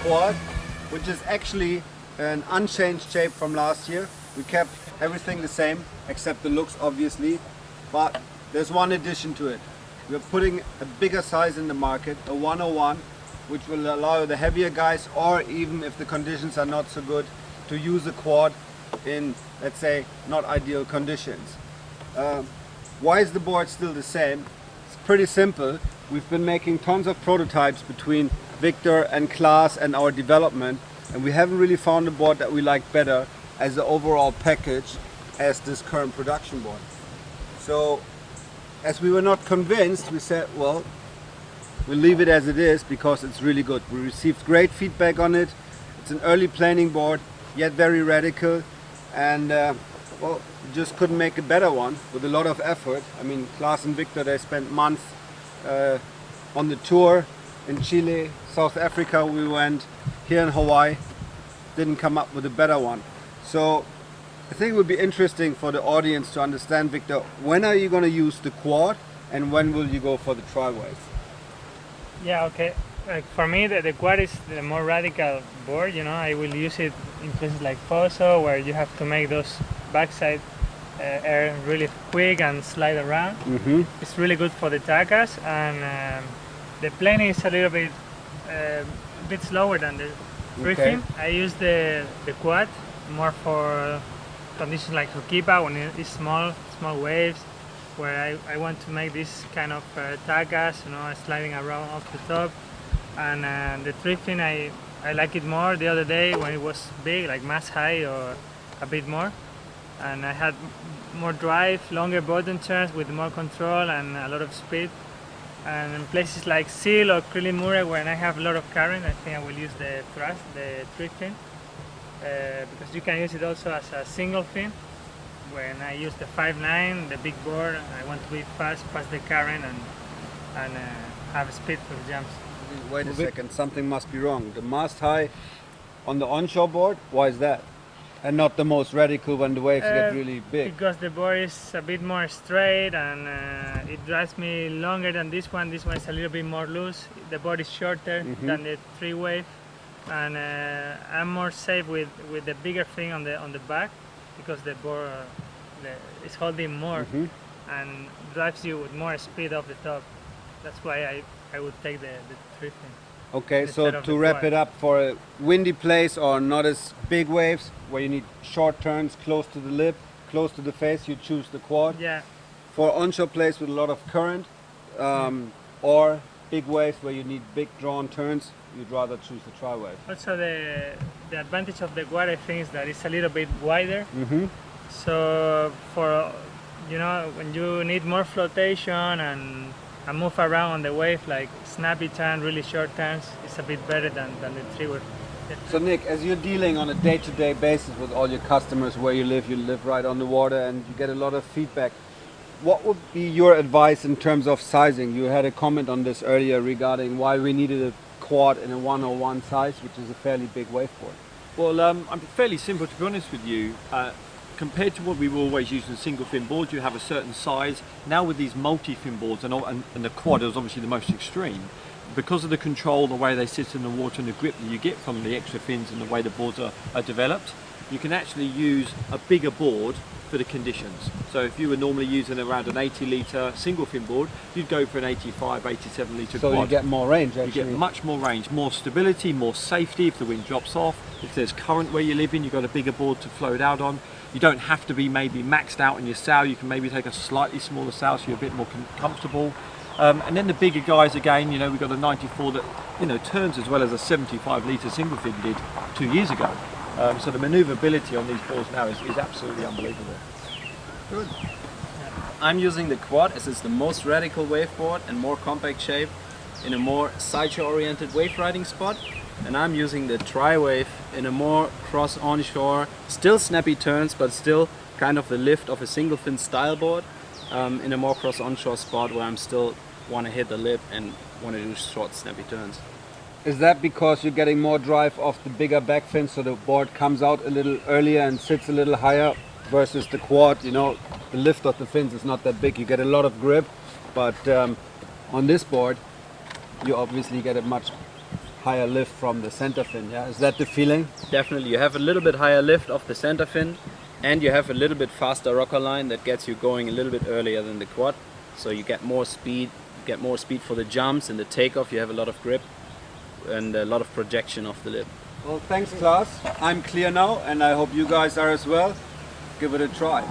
quad, which is actually an unchanged shape from last year. We kept everything the same, except the looks obviously, but there's one addition to it. We're putting a bigger size in the market, a 101, which will allow the heavier guys, or even if the conditions are not so good, to use a quad in, let's say, not ideal conditions. Why is the board still the same? It's pretty simple. We've been making tons of prototypes between Victor and Klaas and our development, and we haven't really found a board that we like better as the overall package as this current production board. So as we were not convinced, we said, well, we'll leave it as it is because it's really good. We received great feedback on it. It's an early planning board, yet very radical, and well, we just couldn't make a better one with a lot of effort. I mean, Klaas and Victor, they spent months on the tour in Chile, South Africa we went, here in Hawaii, didn't come up with a better one. So I think it would be interesting for the audience to understand, Victor, when are you going to use the quad and when will you go for the tri-wave? Yeah, okay. Like for me, the quad is the more radical board. You know, I will use it in places like Poso, where you have to make those backside air really quick and slide around. Mm-hmm. It's really good for the takas, and the plane is a little bit slower than the briefing. I use the quad more for conditions like Hokipa, when it's small waves, where I want to make this kind of takas, you know, sliding around off the top. And the drifting, I like it more the other day when it was big, like mast high or a bit more. And I had more drive, longer bottom turns with more control and a lot of speed. And in places like Seal or Krilimura, when I have a lot of current, I think I will use the thrust, the drifting, because you can use it also as a single fin. When I use the 5.9, the big board, I want to be fast, pass the current, and have speed for the jumps. Wait a second, something must be wrong. The mast high on the onshore board, why is that? And not the most radical when the waves get really big? Because the board is a bit more straight and it drives me longer than this one. This one is a little bit more loose. The board is shorter than the 3-wave, and I'm more safe with the bigger thing on the back, because the board is holding more and drives you with more speed off the top. That's why I would take the drifting. Okay, so to wrap it up, for a windy place or not as big waves, where you need short turns close to the lip, close to the face, you choose the quad. Yeah. For onshore place with a lot of current, or big waves where you need big drawn turns, you'd rather choose the tri-wave. Also, the advantage of the quad, I think, is that it's a little bit wider. So for, you know, when you need more flotation and move around on the wave, like snappy turn, really short turns, it's a bit better than the 3-wave. So Nick, as you're dealing on a day-to-day basis with all your customers where you live right on the water and you get a lot of feedback, what would be your advice in terms of sizing? You had a comment on this earlier regarding why we needed a quad in a 101 size, which is a fairly big waveboard. Well, I'm fairly simple, to be honest with you. Compared to what we were always using single fin boards, you have a certain size. Now with these multi-fin boards, and the quad is obviously the most extreme, because of the control, the way they sit in the water and the grip that you get from the extra fins and the way the boards are developed, you can actually use a bigger board for the conditions. So if you were normally using around an 80 litre single fin board, you'd go for an 85, 87 litre quad. So you get more range actually. You get much more range, more stability, more safety if the wind drops off. If there's current where you live in, you've got a bigger board to float out on. You don't have to be maybe maxed out in your sail. You can maybe take a slightly smaller sail so you're a bit more comfortable. And then the bigger guys again, you know, we've got a 94 that, you know, turns as well as a 75 litre single fin did 2 years ago. So the manoeuvrability on these boards now is absolutely unbelievable. Good. I'm using the quad as it's the most radical waveboard and more compact shape in a more sideshore oriented wave riding spot. And I'm using the tri-wave in a more cross onshore, still snappy turns, but still kind of the lift of a single fin style board, in a more cross onshore spot where I'm still want to hit the lip and want to do short snappy turns. Is that because you're getting more drive off the bigger back fin, so the board comes out a little earlier and sits a little higher, versus the quad? You know, the lift of the fins is not that big. You get a lot of grip, but on this board you obviously get a much higher lift from the center fin. Yeah, is that the feeling? Definitely, you have a little bit higher lift off the center fin, and you have a little bit faster rocker line that gets you going a little bit earlier than the quad. So you get more speed, for the jumps and the takeoff. You have a lot of grip and a lot of projection off the lip. Well, thanks, Klaas. I'm clear now, and I hope you guys are as well. Give it a try.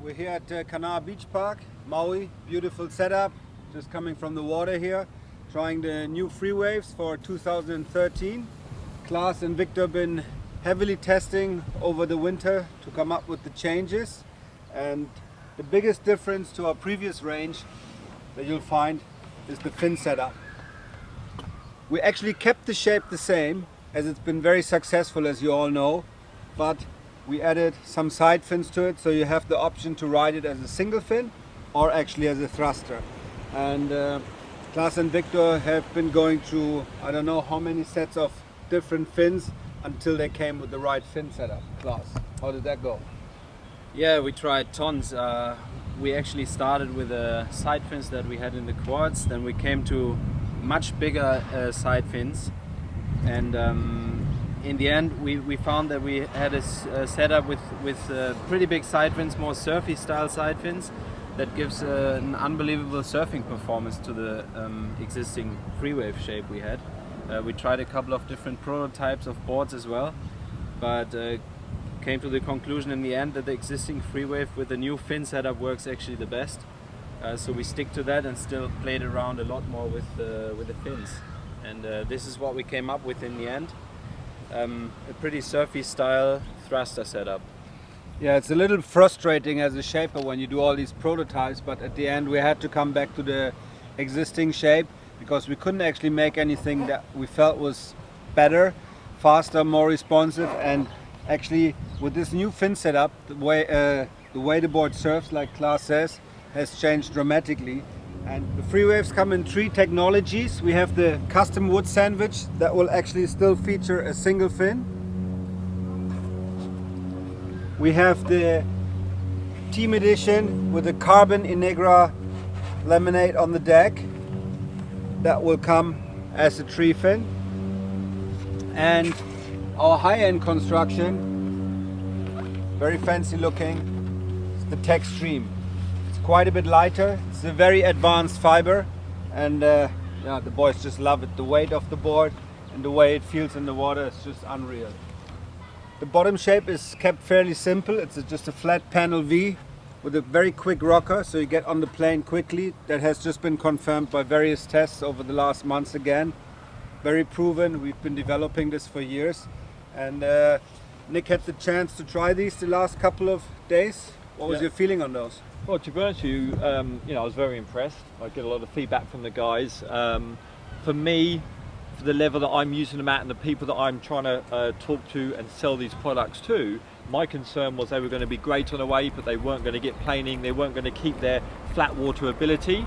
We're here at Canal Beach Park, Maui. Beautiful setup, just coming from the water here, trying the new free waves for 2013. Klaas and Victor have been heavily testing over the winter to come up with the changes, and the biggest difference to our previous range that you'll find is the fin setup. We actually kept the shape the same, as it's been very successful, as you all know, but we added some side fins to it, so you have the option to ride it as a single fin or actually as a thruster. And Klaas and Victor have been going through I don't know how many sets of different fins until they came with the right fin setup. Klaas, how did that go? Yeah, we tried tons. We actually started with the side fins that we had in the quads, then we came to much bigger side fins, and in the end we found that we had a setup with pretty big side fins, more surfy style side fins, that gives an unbelievable surfing performance to the existing free wave shape we had. We tried a couple of different prototypes of boards as well, but came to the conclusion in the end that the existing free wave with the new fin setup works actually the best. So we stick to that and still played around a lot more with the fins. And this is what we came up with in the end. A pretty surfy style thruster setup. Yeah, it's a little frustrating as a shaper when you do all these prototypes, but at the end we had to come back to the existing shape because we couldn't actually make anything that we felt was better, faster, more responsive, and actually with this new fin setup, the way the board surfs, like Klaas says, has changed dramatically. And the free waves come in 3 technologies. We have the custom wood sandwich that will actually still feature a single fin. We have the Team Edition with the Carbon Inegra laminate on the deck. That will come as a tree fin. And our high-end construction, very fancy looking, is the Tech Stream. It's quite a bit lighter. It's a very advanced fiber, and yeah, the boys just love it. The weight of the board and the way it feels in the water is just unreal. The bottom shape is kept fairly simple. It's just a flat panel V with a very quick rocker, so you get on the plane quickly. That has just been confirmed by various tests over the last months again. Very proven. We've been developing this for years, and Nick had the chance to try these the last couple of days. What was your feeling on those? Well, to be honest with you, I was very impressed. I get a lot of feedback from the guys. For me, for the level that I'm using them at and the people that I'm trying to talk to and sell these products to, my concern was they were going to be great on the wave, but they weren't going to get planing, they weren't going to keep their flat water ability,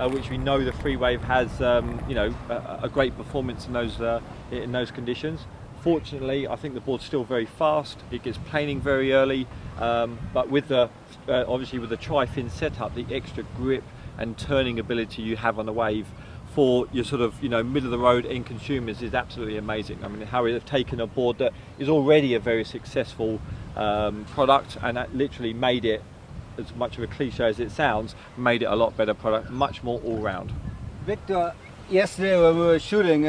which we know the free wave has, a great performance in those conditions. Fortunately, I think the board's still very fast. It gets planing very early, but with the obviously with the tri-fin setup, the extra grip and turning ability you have on the wave for your sort of middle of the road end consumers is absolutely amazing. I mean, how they've taken a board that is already a very successful product and that literally made it, as much of a cliche as it sounds, made it a lot better product, much more all-round. Victor, yesterday when we were shooting,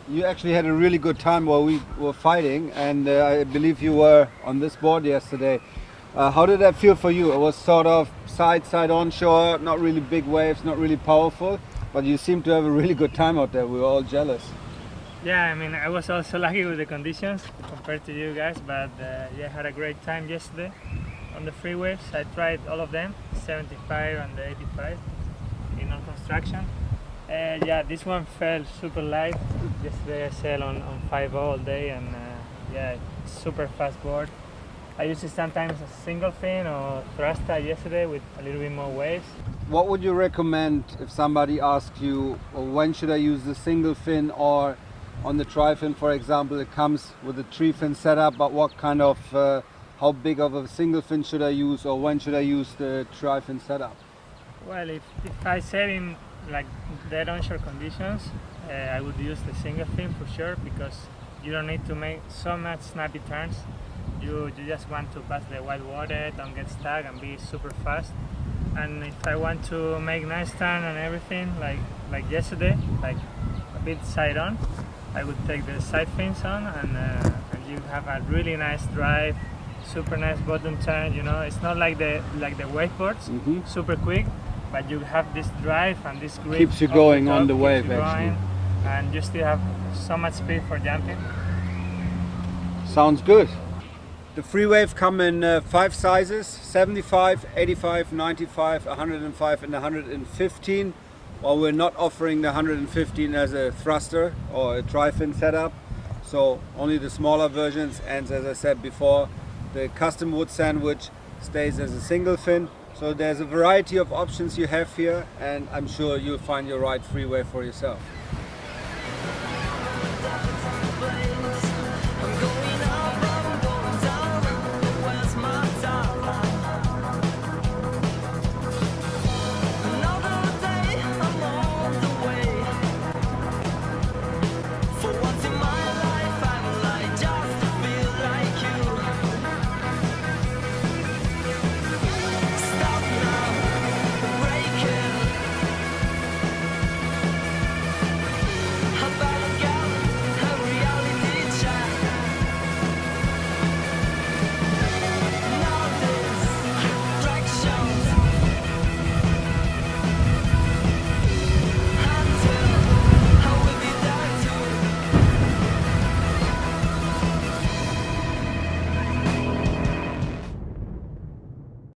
you actually had a really good time while we were fighting, and I believe you were on this board yesterday. How did that feel for you? It was sort of side onshore, not really big waves, not really powerful, but you seemed to have a really good time out there. We were all jealous. Yeah, I mean, I was also lucky with the conditions compared to you guys, but yeah, I had a great time yesterday on the free waves. I tried all of them, 75 and the 85 in on construction. Yeah, this one felt super light. Yesterday I sailed on 5.0 all day, and yeah, super fast board. I used it sometimes as a single fin or thruster yesterday with a little bit more waves. What would you recommend if somebody asks you, when should I use the single fin, or on the tri-fin, for example, it comes with a tree fin setup, but what kind of, how big of a single fin should I use, or when should I use the tri-fin setup? Well, if I sail in like dead onshore conditions, I would use the single fin for sure, because you don't need to make so much snappy turns. You just want to pass the wild water, don't get stuck, and be super fast. And if I want to make nice turn and everything, like yesterday, like a bit side on, I would take the side fins on, and you have a really nice drive, super nice bottom turn. It's not like the wakeboards, super quick, but you have this drive and this grip. Keeps you going on the wave, actually. And you still have so much speed for jumping. Sounds good. The free wave come in 5 sizes, 75, 85, 95, 105 and 115. While we're not offering the 115 as a thruster or a tri-fin setup, so only the smaller versions, and as I said before, the custom wood sandwich stays as a single fin. So there's a variety of options you have here, and I'm sure you'll find your right free wave for yourself.